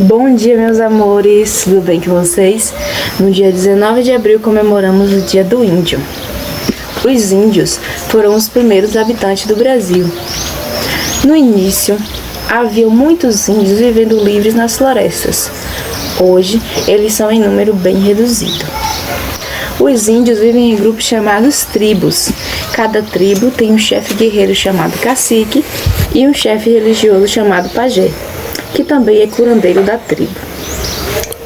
Bom dia, meus amores, tudo bem com vocês? No dia 19 de abril comemoramos o Dia do Índio. Os índios foram os primeiros habitantes do Brasil. No início, havia muitos índios vivendo livres nas florestas. Hoje, eles são em número bem reduzido. Os índios vivem em grupos chamados tribos. Cada tribo tem um chefe guerreiro chamado cacique e um chefe religioso chamado pajé, que também é curandeiro da tribo.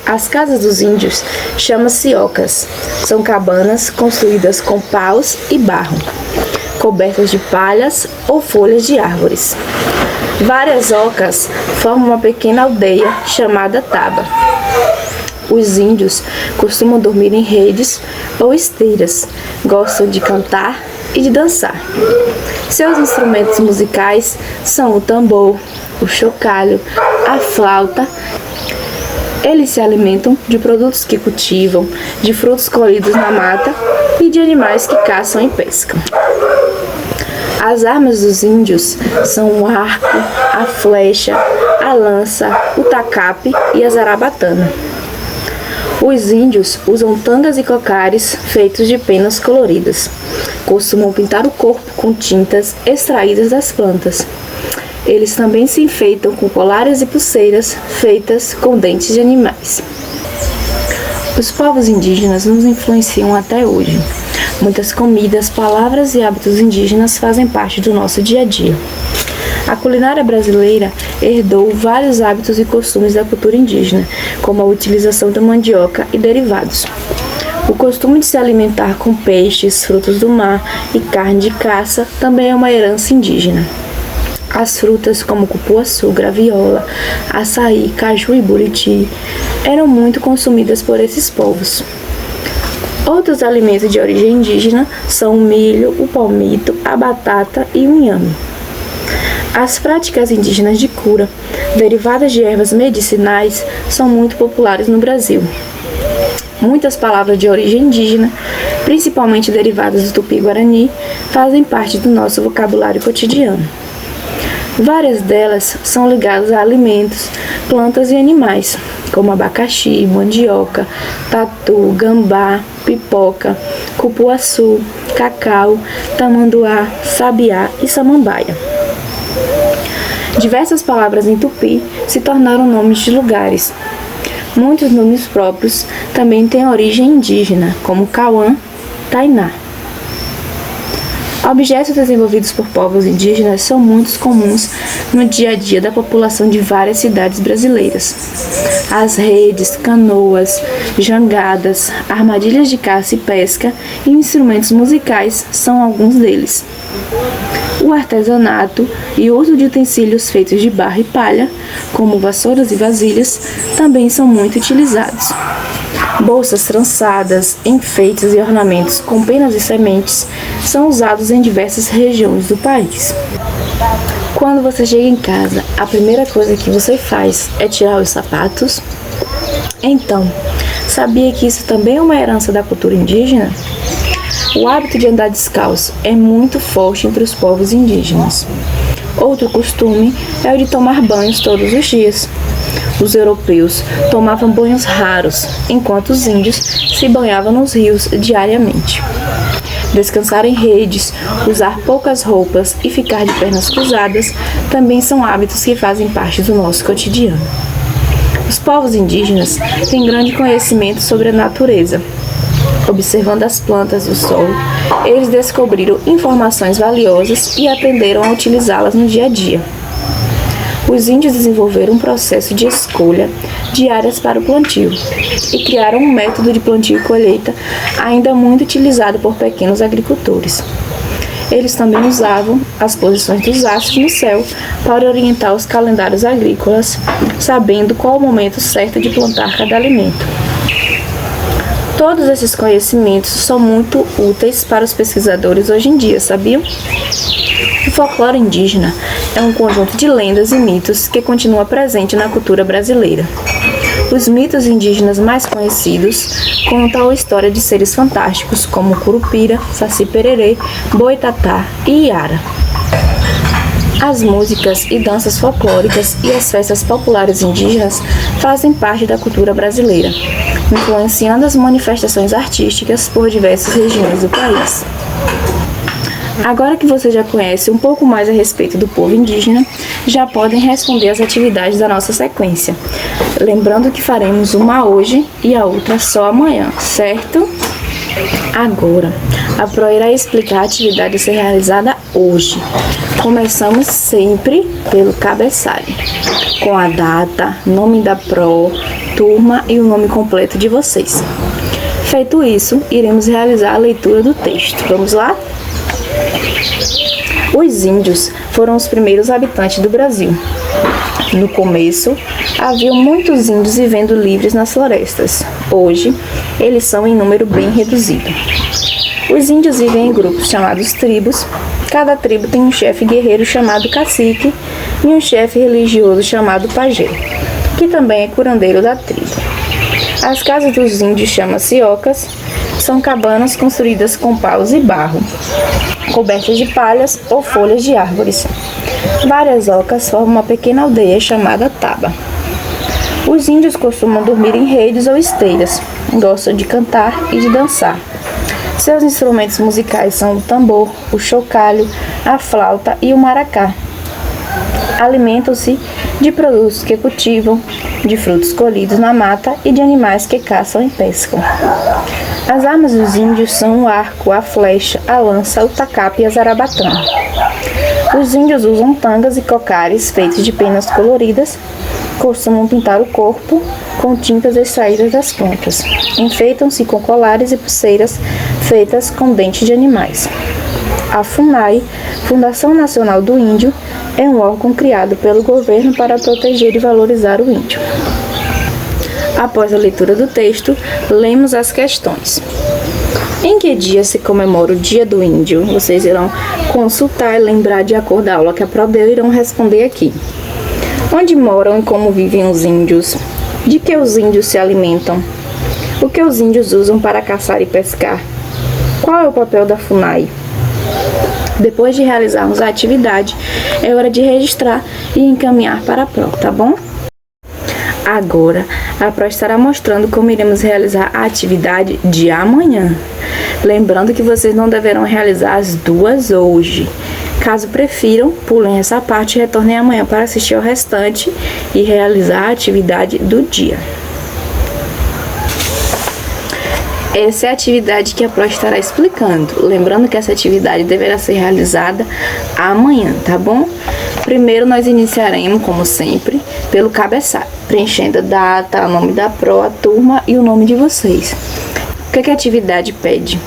As casas dos índios chamam-se ocas. São cabanas construídas com paus e barro, cobertas de palhas ou folhas de árvores. Várias ocas formam uma pequena aldeia chamada taba. Os índios costumam dormir em redes ou esteiras, gostam de cantar e de dançar. Seus instrumentos musicais são o tambor, o chocalho, a flauta. Eles se alimentam de produtos que cultivam, de frutos colhidos na mata e de animais que caçam e pescam. As armas dos índios são o arco, a flecha, a lança, o tacape e a zarabatana. Os índios usam tangas e cocares feitos de penas coloridas. Costumam pintar o corpo com tintas extraídas das plantas. Eles também se enfeitam com colares e pulseiras feitas com dentes de animais. Os povos indígenas nos influenciam até hoje. Muitas comidas, palavras e hábitos indígenas fazem parte do nosso dia a dia. A culinária brasileira herdou vários hábitos e costumes da cultura indígena, como a utilização da mandioca e derivados. O costume de se alimentar com peixes, frutos do mar e carne de caça também é uma herança indígena. As frutas como cupuaçu, graviola, açaí, caju e buriti eram muito consumidas por esses povos. Outros alimentos de origem indígena são o milho, o palmito, a batata e o inhame. As práticas indígenas de cura, derivadas de ervas medicinais, são muito populares no Brasil. Muitas palavras de origem indígena, principalmente derivadas do tupi-guarani, fazem parte do nosso vocabulário cotidiano. Várias delas são ligadas a alimentos, plantas e animais, como abacaxi, mandioca, tatu, gambá, pipoca, cupuaçu, cacau, tamanduá, sabiá e samambaia. Diversas palavras em tupi se tornaram nomes de lugares. Muitos nomes próprios também têm origem indígena, como Cauã, Tainá. Objetos desenvolvidos por povos indígenas são muito comuns no dia a dia da população de várias cidades brasileiras. As redes, canoas, jangadas, armadilhas de caça e pesca e instrumentos musicais são alguns deles. O artesanato e o uso de utensílios feitos de barro e palha, como vassouras e vasilhas, também são muito utilizados. Bolsas trançadas, enfeites e ornamentos com penas e sementes são usados em diversas regiões do país. Quando você chega em casa, a primeira coisa que você faz é tirar os sapatos? Então, sabia que isso também é uma herança da cultura indígena? O hábito de andar descalço é muito forte entre os povos indígenas. Outro costume é o de tomar banhos todos os dias. Os europeus tomavam banhos raros, enquanto os índios se banhavam nos rios diariamente. Descansar em redes, usar poucas roupas e ficar de pernas cruzadas também são hábitos que fazem parte do nosso cotidiano. Os povos indígenas têm grande conhecimento sobre a natureza. Observando as plantas e o solo, eles descobriram informações valiosas e aprenderam a utilizá-las no dia a dia. Os índios desenvolveram um processo de escolha de áreas para o plantio e criaram um método de plantio e colheita ainda muito utilizado por pequenos agricultores. Eles também usavam as posições dos astros no céu para orientar os calendários agrícolas, sabendo qual o momento certo de plantar cada alimento. Todos esses conhecimentos são muito úteis para os pesquisadores hoje em dia, sabiam? O folclore indígena é um conjunto de lendas e mitos que continua presente na cultura brasileira. Os mitos indígenas mais conhecidos contam a história de seres fantásticos como Curupira, Saci Pererê, Boitatá e Iara. As músicas e danças folclóricas e as festas populares indígenas fazem parte da cultura brasileira, influenciando as manifestações artísticas por diversas regiões do país. Agora que você já conhece um pouco mais a respeito do povo indígena, já podem responder as atividades da nossa sequência. Lembrando que faremos uma hoje e a outra só amanhã, certo? Agora, a Pro irá explicar a atividade a ser realizada hoje. Começamos sempre pelo cabeçalho, com a data, nome da Pro, turma e o nome completo de vocês. Feito isso, iremos realizar a leitura do texto. Vamos lá? Os índios foram os primeiros habitantes do Brasil. No começo, havia muitos índios vivendo livres nas florestas. Hoje, eles são em número bem reduzido. Os índios vivem em grupos chamados tribos. Cada tribo tem um chefe guerreiro chamado cacique e um chefe religioso chamado pajé, que também é curandeiro da tribo. As casas dos índios chamam-se ocas. São cabanas construídas com paus e barro, cobertas de palhas ou folhas de árvores. Várias ocas formam uma pequena aldeia chamada taba. Os índios costumam dormir em redes ou esteiras, gostam de cantar e de dançar. Seus instrumentos musicais são o tambor, o chocalho, a flauta e o maracá. Alimentam-se de produtos que cultivam, de frutos colhidos na mata e de animais que caçam e pescam. As armas dos índios são o arco, a flecha, a lança, o tacape e a zarabatana. Os índios usam tangas e cocares feitos de penas coloridas, costumam pintar o corpo com tintas extraídas das plantas. Enfeitam-se com colares e pulseiras feitas com dentes de animais. A FUNAI, Fundação Nacional do Índio, é um órgão criado pelo governo para proteger e valorizar o índio. Após a leitura do texto, lemos as questões. Em que dia se comemora o Dia do Índio? Vocês irão consultar e lembrar de acordo com a aula que a Pro deu e irão responder aqui. Onde moram e como vivem os índios? De que os índios se alimentam? O que os índios usam para caçar e pescar? Qual é o papel da FUNAI? Depois de realizarmos a atividade, é hora de registrar e encaminhar para a Pro, tá bom? Agora, a Pro estará mostrando como iremos realizar a atividade de amanhã. Lembrando que vocês não deverão realizar as duas hoje. Caso prefiram, pulem essa parte e retornem amanhã para assistir ao restante e realizar a atividade do dia. Essa é a atividade que a Pro estará explicando. Lembrando que essa atividade deverá ser realizada amanhã, tá bom? Primeiro nós iniciaremos, como sempre, pelo cabeçalho, preenchendo a data, o nome da Pro, a turma e o nome de vocês. O que a atividade pede?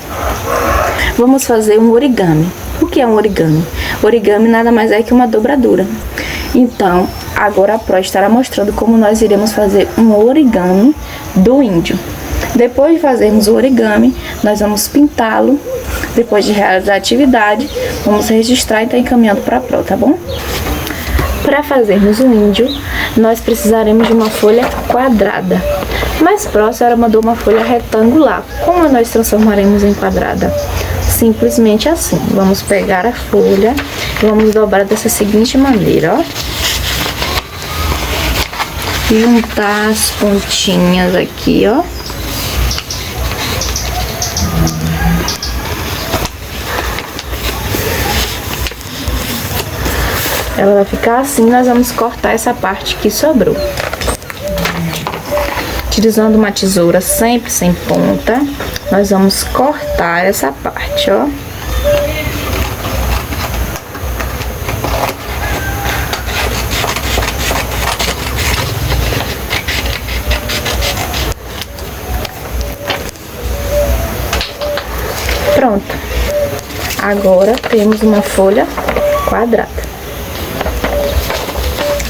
Vamos fazer um origami. O que é um origami? Origami nada mais é que uma dobradura. Então, agora a Pro estará mostrando como nós iremos fazer um origami do índio. Depois de fazermos o origami, nós vamos pintá-lo. Depois de realizar a atividade, vamos registrar e estar encaminhando para a Pro, tá bom? Para fazermos o índio, nós precisaremos de uma folha quadrada. Mas Pro, a senhora mandou uma folha retangular. Como nós transformaremos em quadrada? Simplesmente assim. Vamos pegar a folha e vamos dobrar dessa seguinte maneira, ó. Juntar as pontinhas aqui, ó. Ela vai ficar assim, nós vamos cortar essa parte que sobrou. Utilizando uma tesoura sempre sem ponta, nós vamos cortar essa parte, ó. Pronto. Agora temos uma folha quadrada.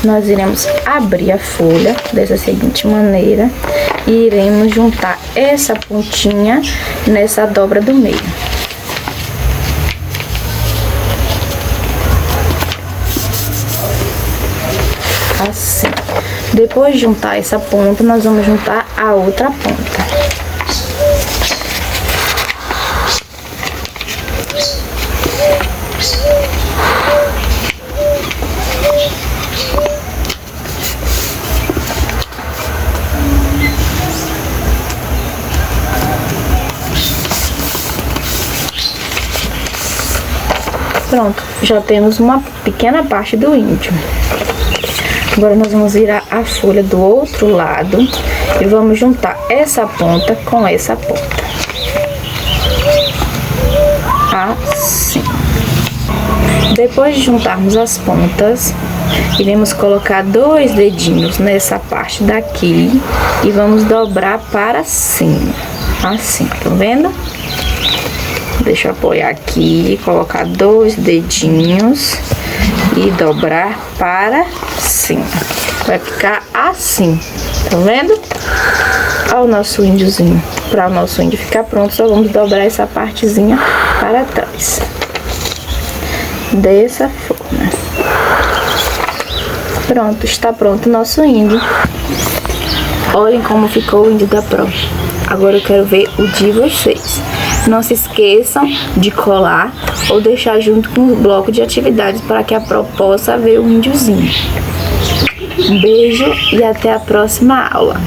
Nós iremos abrir a folha dessa seguinte maneira e iremos juntar essa pontinha nessa dobra do meio. Assim. Depois de juntar essa ponta, nós vamos juntar a outra ponta. Pronto, já temos uma pequena parte do índio. Agora nós vamos virar a folha do outro lado e vamos juntar essa ponta com essa ponta. Assim. Depois de juntarmos as pontas, iremos colocar 2 dedinhos nessa parte daqui e vamos dobrar para cima. Assim, tá vendo? Deixa eu apoiar aqui, colocar 2 dedinhos e dobrar para cima. Vai ficar assim, tá vendo? Olha o nosso índiozinho. Para o nosso índio ficar pronto, só vamos dobrar essa partezinha para trás. Dessa forma. Pronto, está pronto o nosso índio. Olhem como ficou o índio da Pro. Agora eu quero ver o de vocês. Não se esqueçam de colar ou deixar junto com o bloco de atividades para que a Pro possa ver o índiozinho. Um beijo e até a próxima aula.